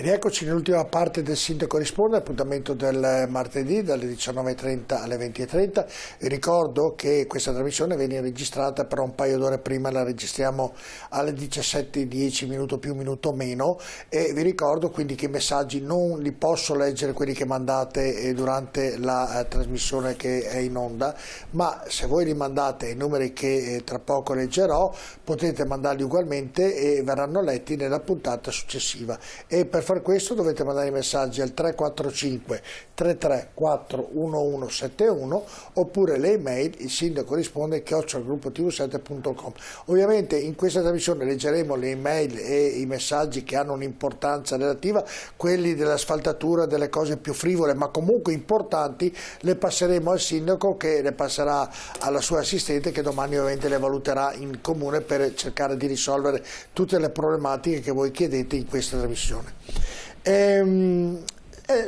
Rieccoci nell'ultima parte del Sindaco Risponde, appuntamento del martedì dalle 19:30 alle 20:30. Vi ricordo che questa trasmissione viene registrata però un paio d'ore prima, la registriamo alle 17:10, minuto più, minuto meno, e vi ricordo quindi che i messaggi non li posso leggere quelli che mandate durante la trasmissione che è in onda, ma se voi li mandate ai numeri che tra poco leggerò potete mandarli ugualmente e verranno letti nella puntata successiva. E per far questo dovete mandare i messaggi al 345 334 1171 oppure le email il sindaco risponde @gruppo-tv7.com. Ovviamente in questa trasmissione leggeremo le email e i messaggi che hanno un'importanza relativa, quelli dell'asfaltatura, delle cose più frivole ma comunque importanti le passeremo al sindaco, che le passerà alla sua assistente, che domani ovviamente le valuterà in comune per cercare di risolvere tutte le problematiche che voi chiedete in questa trasmissione.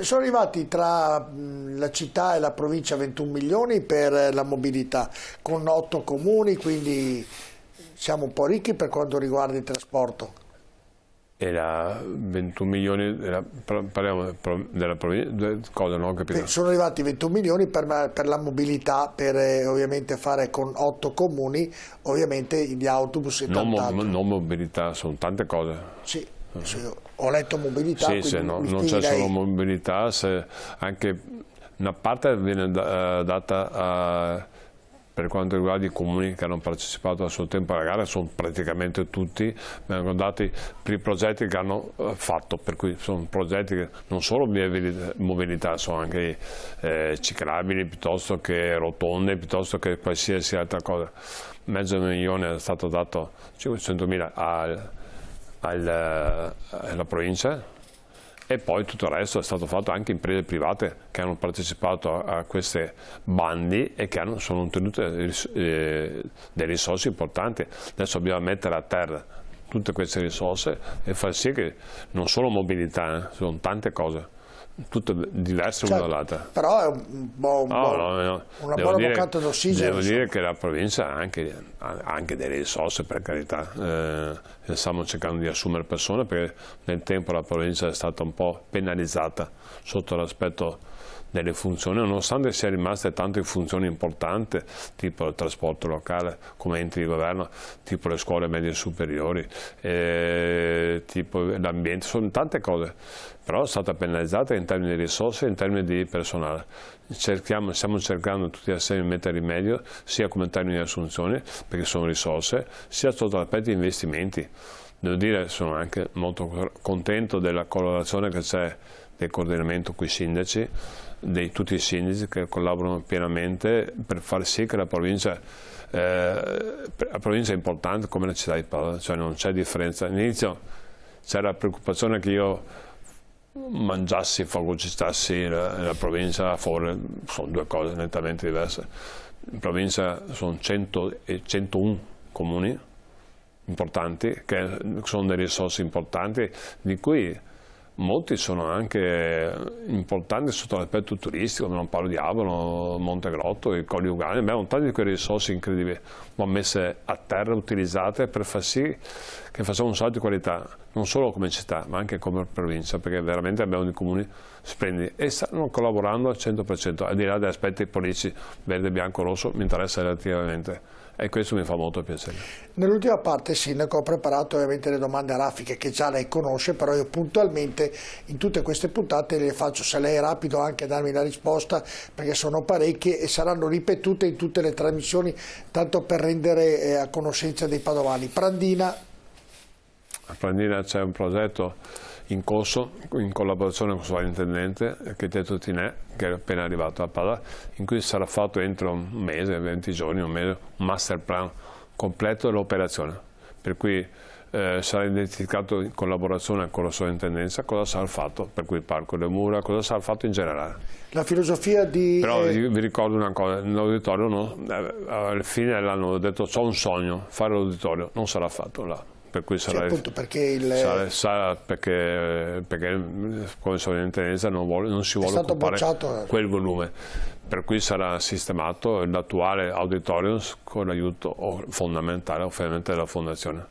Sono arrivati tra la città e la provincia 21 milioni per la mobilità, con 8 comuni, siamo un po' ricchi per quanto riguarda il trasporto. Era 21 milioni, parliamo della provincia, cosa non ho capito? Sono arrivati 21 milioni per la mobilità, per ovviamente fare con 8 comuni, ovviamente gli autobus e quant'altro. Non mobilità, sono tante cose. Sì, ho letto mobilità. Sì, non c'è solo mobilità, anche una parte viene data per quanto riguarda i comuni che hanno partecipato a suo tempo alla gara, sono praticamente tutti, vengono dati per i progetti che hanno fatto, per cui sono progetti che non solo mobilità, sono anche ciclabili, piuttosto che rotonde, piuttosto che qualsiasi altra cosa. $500,000 è stato dato, 500.000 alla provincia, e poi tutto il resto è stato fatto anche imprese private che hanno partecipato a queste bandi e che sono ottenute delle risorse importanti. Adesso dobbiamo mettere a terra tutte queste risorse e far sì che non solo mobilità, sono tante cose, tutte diverse una dall'altra. Però è una buona boccata d'ossigeno. Devo dire che la provincia ha anche delle risorse, per carità. Stiamo cercando di assumere persone, perché nel tempo la provincia è stata un po' penalizzata sotto l'aspetto delle funzioni, nonostante sia rimaste tante funzioni importanti, tipo il trasporto locale come enti di governo, tipo le scuole medie superiori, tipo l'ambiente, sono tante cose, però è stata penalizzata in termini di risorse e in termini di personale. Stiamo cercando tutti assieme di mettere rimedio, sia come termini di assunzioni, perché sono risorse, sia sotto l'aspetto di investimenti. Devo dire, sono anche molto contento della collaborazione che c'è del coordinamento con i sindaci, di tutti i sindaci che collaborano pienamente per far sì che la provincia è importante come la città di Padova, cioè non c'è differenza. All'inizio c'era la preoccupazione che io mangiassi, fagocitassi la provincia fuori, sono due cose nettamente diverse. In provincia sono 101 comuni importanti, che sono delle risorse importanti, di cui molti sono anche importanti sotto l'aspetto turistico, non parlo di Abano, Montegrotto, i Colli Ugani, abbiamo tante di quelle risorse incredibili, ma messe a terra, utilizzate per far sì che facciamo un salto di qualità, non solo come città, ma anche come provincia, perché veramente abbiamo dei comuni splendidi e stanno collaborando al 100%, al di là degli aspetti politici, verde, bianco, rosso, mi interessa relativamente. E questo mi fa molto piacere. Nell'ultima parte, Sindaco, ho preparato ovviamente le domande raffiche che già lei conosce, però io puntualmente in tutte queste puntate le faccio, se lei è rapido, anche a darmi la risposta, perché sono parecchie e saranno ripetute in tutte le trasmissioni, tanto per rendere a conoscenza dei padovani. Prandina. A Prandina c'è un progetto in corso, in collaborazione con il sovrintendente, architetto Tinè, che è appena arrivato a Padova, in cui sarà fatto entro un mese, 20 giorni, un master plan completo dell'operazione, per cui sarà identificato in collaborazione con la sovrintendenza cosa sarà fatto, per cui il parco, le mura, cosa sarà fatto in generale. La filosofia di... Però vi ricordo una cosa, l'auditorio, alla fine dell'anno ho detto c'ho un sogno, fare l'auditorio, non sarà fatto là. Per cui sarà, appunto perché come sovrintendenza non si vuole occupare quel volume, per cui sarà sistemato l'attuale auditorium con l'aiuto fondamentale ovviamente della fondazione.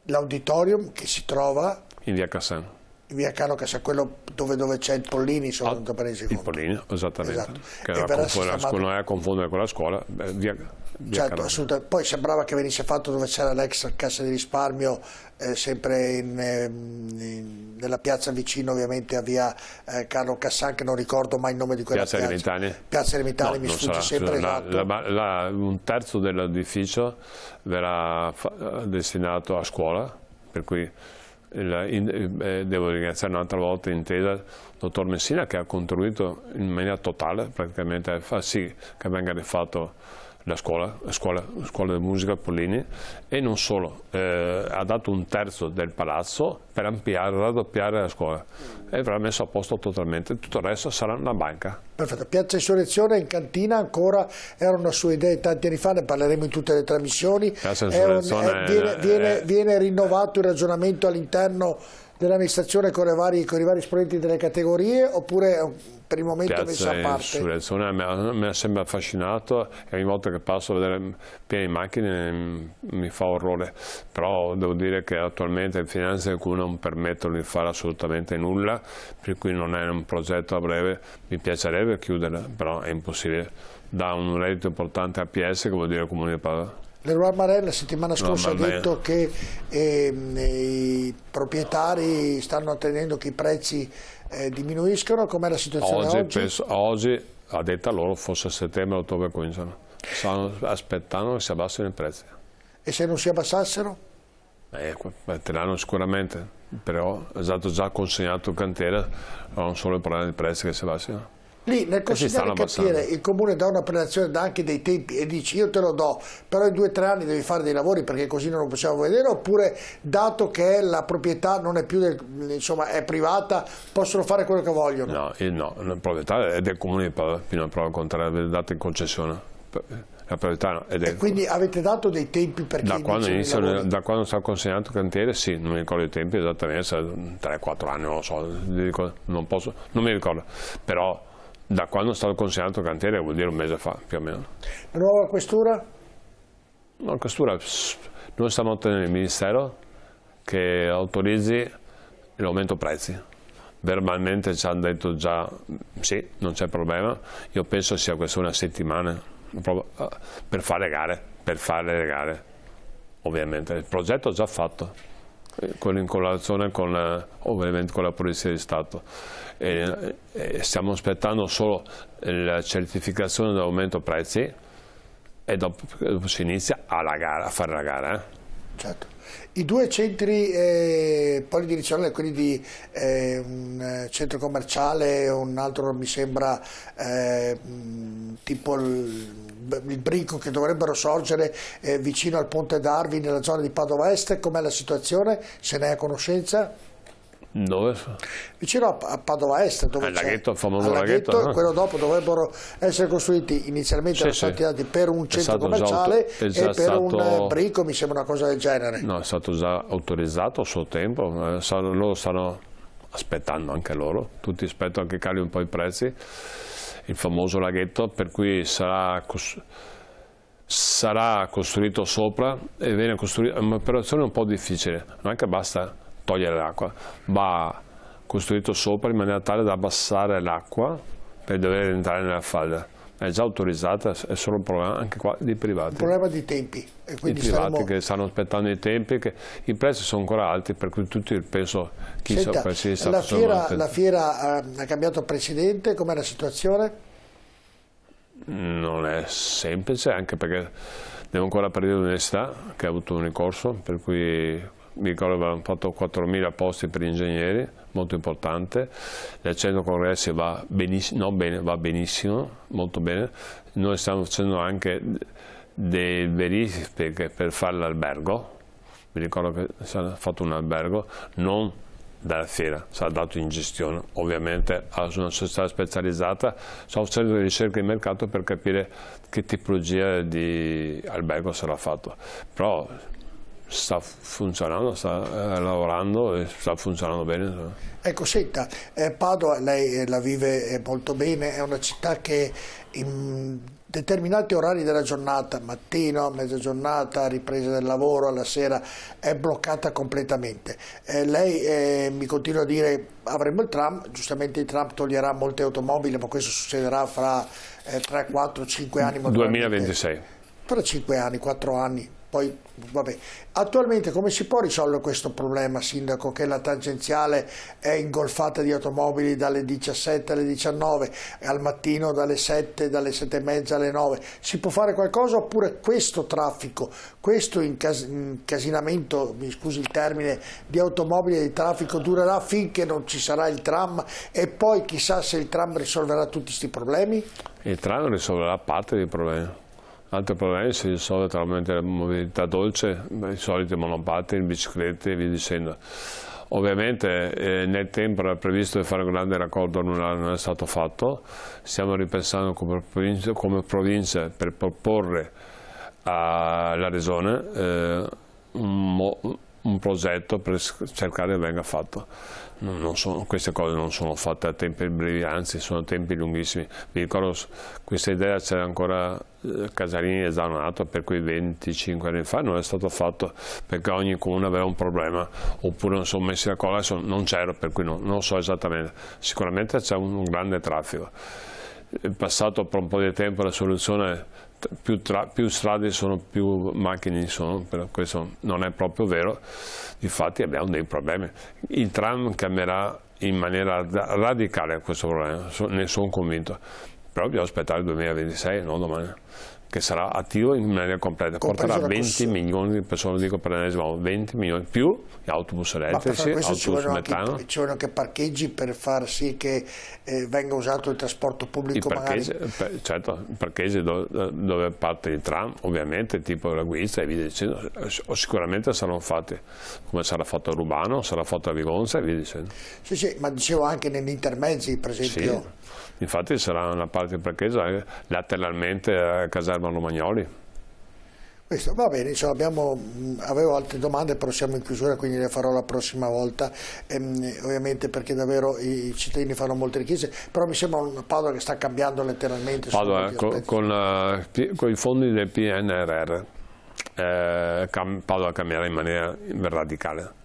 L'auditorium che si trova in via Cassano. Via Carlo Cassà, quello dove c'è il Pollini, sono venuto per il Pollini, esattamente, esatto. Che non è a confondere con la scuola, via certo, assolutamente. Poi sembrava che venisse fatto dove c'era l'ex Cassa di Risparmio, sempre nella piazza vicino ovviamente a via Carlo Cassan, che non ricordo mai il nome di quella piazza. Piazza Ermitani, no, mi sfugge sempre. Esatto. Un terzo dell'edificio verrà destinato a scuola, per cui devo ringraziare un'altra volta Intesa il dottor Messina, che ha contribuito in maniera totale praticamente a far sì che venga rifatto la scuola di musica Pollini, e non solo, ha dato un terzo del palazzo per raddoppiare la scuola e avrà messo a posto totalmente, tutto il resto sarà una banca. Perfetto. Piazza Insurrezione in cantina ancora era una sua idea tanti anni fa, ne parleremo in tutte le trasmissioni. Viene rinnovato il ragionamento all'interno dell'amministrazione con i vari esponenti delle categorie, oppure per il momento messa a parte? Piazza Insurrezione mi ha sempre affascinato, e ogni volta che passo a vedere piene di macchine mi fa orrore, però devo dire che attualmente le finanze del Comune non permettono di fare assolutamente nulla, per cui non è un progetto a breve. Mi piacerebbe chiuderla, però è impossibile, dà un reddito importante a PS, che vuol dire Comune di Padova. Leroy Marè la settimana scorsa ha detto che i proprietari stanno tenendo che i prezzi diminuiscono. Com'è la situazione oggi? Oggi, a detta loro, forse a settembre-ottobre cominciano. Stanno aspettando che si abbassino i prezzi. E se non si abbassassero? Metteranno sicuramente, però è stato già consegnato il cantiere, non solo il problema di prezzi che si abbassino. Lì nel consigliere cantiere il Comune dà una prelazione, dà anche dei tempi e dici io te lo do, però in 2 o 3 anni devi fare dei lavori perché così non lo possiamo vedere, oppure dato che la proprietà non è più insomma è privata, possono fare quello che vogliono? No, la proprietà è del Comune di Padova, fino a prova contraria, è data in concessione. La proprietà è del... E quindi avete dato dei tempi per chi da quando sta consegnato il cantiere? Sì, non mi ricordo i tempi esattamente, 3-4 anni, non lo so, non mi ricordo, però da quando è stato consegnato il cantiere vuol dire un mese fa più o meno. La nuova questura? La questura, noi stiamo ottenendo il Ministero che autorizzi l'aumento prezzi. Verbalmente ci hanno detto già sì, non c'è problema, io penso sia questa 1 settimana per fare le gare, ovviamente. Il progetto è già fatto, in collaborazione ovviamente con la Polizia di Stato. Stiamo aspettando solo la certificazione dell'aumento prezzi e dopo si inizia a fare la gara. Certo. I 2 centri polidirezionali, quelli di un centro commerciale e un altro mi sembra tipo il Brico, che dovrebbero sorgere vicino al Ponte d'Arvi nella zona di Padova Est, com'è la situazione? Se ne è a conoscenza? Dove? Vicino a Padova Est, dove c'è il famoso laghetto, quello dopo dovrebbero essere costruiti inizialmente, erano stati dati per un centro commerciale e per un Brico, mi sembra una cosa del genere. No, è stato già autorizzato a suo tempo, loro stanno aspettando, anche loro, tutti aspettano che cali un po' i prezzi, il famoso laghetto, per cui sarà costruito sopra e viene costruito, è un'operazione un po' difficile, non è che basta togliere l'acqua, va costruito sopra in maniera tale da abbassare l'acqua per dover entrare nella falda. È già autorizzata, è solo un problema anche qua di privati. Il problema di tempi. E quindi i privati che stanno aspettando i tempi, che i prezzi sono ancora alti, per cui tutti penso la fiera ha cambiato presidente, com'è la situazione? Non è semplice, anche perché devo ancora aprire l'università che ha avuto un ricorso, per cui mi ricordo che avevano fatto 4.000 posti per gli ingegneri, molto importante. Il centro congressi va benissimo, va benissimo, molto bene. Noi stiamo facendo anche dei verifiche per fare l'albergo. Mi ricordo che si è fatto un albergo, non dalla fiera, sarà dato in gestione, ovviamente a una società specializzata. Stiamo facendo delle ricerche di mercato per capire che tipologia di albergo sarà fatto. Però sta funzionando, sta lavorando e sta funzionando bene. Ecco, senta, Padova lei la vive molto bene, è una città che in determinati orari della giornata, mattino, mezza giornata, ripresa del lavoro, alla sera, è bloccata completamente. Lei mi continua a dire avremo il tram, giustamente il tram toglierà molte automobili, ma questo succederà fra 3, 4, 5 anni. 2026. Fra 5 anni, 4 anni. Poi, vabbè. Attualmente come si può risolvere questo problema, Sindaco, che la tangenziale è ingolfata di automobili dalle 17 alle 19, al mattino dalle 7, dalle 7 e mezza alle 9? Si può fare qualcosa oppure questo traffico, questo incasinamento, mi scusi il termine, di automobili e di traffico durerà finché non ci sarà il tram e poi chissà se il tram risolverà tutti questi problemi? Il tram risolverà parte dei problemi. Altri problemi si risolve tramite la mobilità dolce, i soliti monopattini, biciclette e via dicendo. Ovviamente nel tempo era previsto di fare un grande raccordo anulare, non è stato fatto. Stiamo ripensando come provincia per proporre alla Regione un progetto per cercare che venga fatto. Queste cose non sono fatte a tempi brevi, anzi sono tempi lunghissimi. Mi ricordo questa idea c'era ancora Casarini e Zanonato, per cui 25 anni fa non è stato fatto perché ogni comune aveva un problema oppure non sono messi d'accordo, adesso non c'ero, per cui non so esattamente. Sicuramente c'è un grande traffico. È passato per un po' di tempo la soluzione più strade sono, più macchine sono, però questo non è proprio vero, difatti abbiamo dei problemi. Il tram cambierà in maniera radicale questo problema, ne sono convinto, però bisogna aspettare il 2026, non domani, che sarà attivo in maniera completa, porterà 20 milioni di persone, dico per l'ennesima, 20 milioni più gli autobus elettrici, autobus metano. Ci vogliono anche parcheggi per far sì che venga usato il trasporto pubblico. Certo, i parcheggi dove parte il tram, ovviamente, tipo la Guizza e via dicendo, sicuramente saranno fatti, come sarà fatto a Rubano, sarà fatto a Vigonza e via dicendo. Sì, ma dicevo anche negli intermezzi, per esempio. Sì. Infatti sarà una parte di parcheggio lateralmente a Caserma Romagnoli. Questo va bene, avevo altre domande, però siamo in chiusura, quindi le farò la prossima volta, ovviamente perché davvero i cittadini fanno molte richieste, però mi sembra una Padova che sta cambiando letteralmente. Padova con i fondi del PNRR, Padova cambierà in maniera radicale.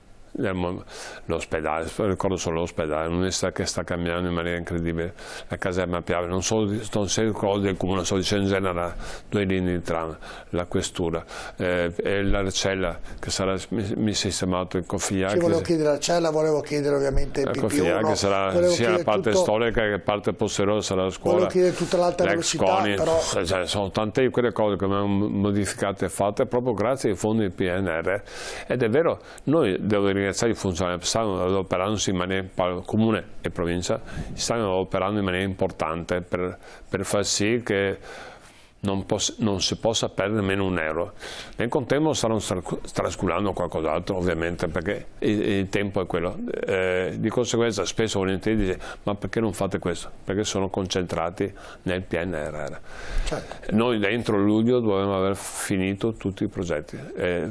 L'ospedale, ricordo solo l'ospedale, un'università che sta cambiando in maniera incredibile, la caserma Piave, non solo il collo del comune, sto dicendo in generale 2 linee di tram, la questura, e l'Arcella che sarà sistemato in Configliare. Volevo chiedere l'Arcella, volevo chiedere ovviamente il PP1, che sarà sia la parte storica che la parte posteriore sarà la scuola, volevo chiedere tutta l'alta velocità, però sono tante di quelle cose che abbiamo modificate e fatte proprio grazie ai fondi del PNR, ed è vero, noi devo ringraziare i funzionari, stanno adoperandosi in maniera, comune e provincia, stanno operando in maniera importante per far sì che non si possa perdere nemmeno un euro. Nel contempo stanno trascurando qualcos'altro, ovviamente, perché il tempo è quello. Di conseguenza spesso volentieri dice: ma perché non fate questo? Perché sono concentrati nel PNRR. Certo. Noi dentro luglio dovremmo aver finito tutti i progetti.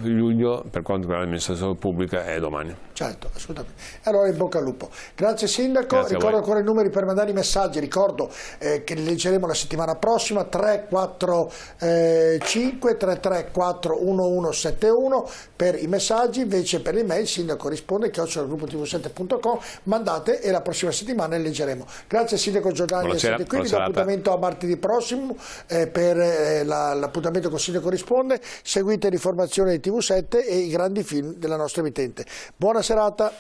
Luglio, per quanto riguarda l'amministrazione pubblica, è domani. Certo, assolutamente. Allora in bocca al lupo. Grazie Sindaco, Grazie, ricordo ancora i numeri per mandare i messaggi, ricordo che li leggeremo la settimana prossima, 345 334 1171 per i messaggi, invece per l'email sindaco risponde @gruppo-tv7.com, mandate e la prossima settimana li leggeremo. Grazie Sindaco Giordani di essere qui, vi do appuntamento a martedì prossimo per l'appuntamento con Sindaco Risponde, seguite l'informazione di TV7 e i grandi film della nostra emittente. Buona serata.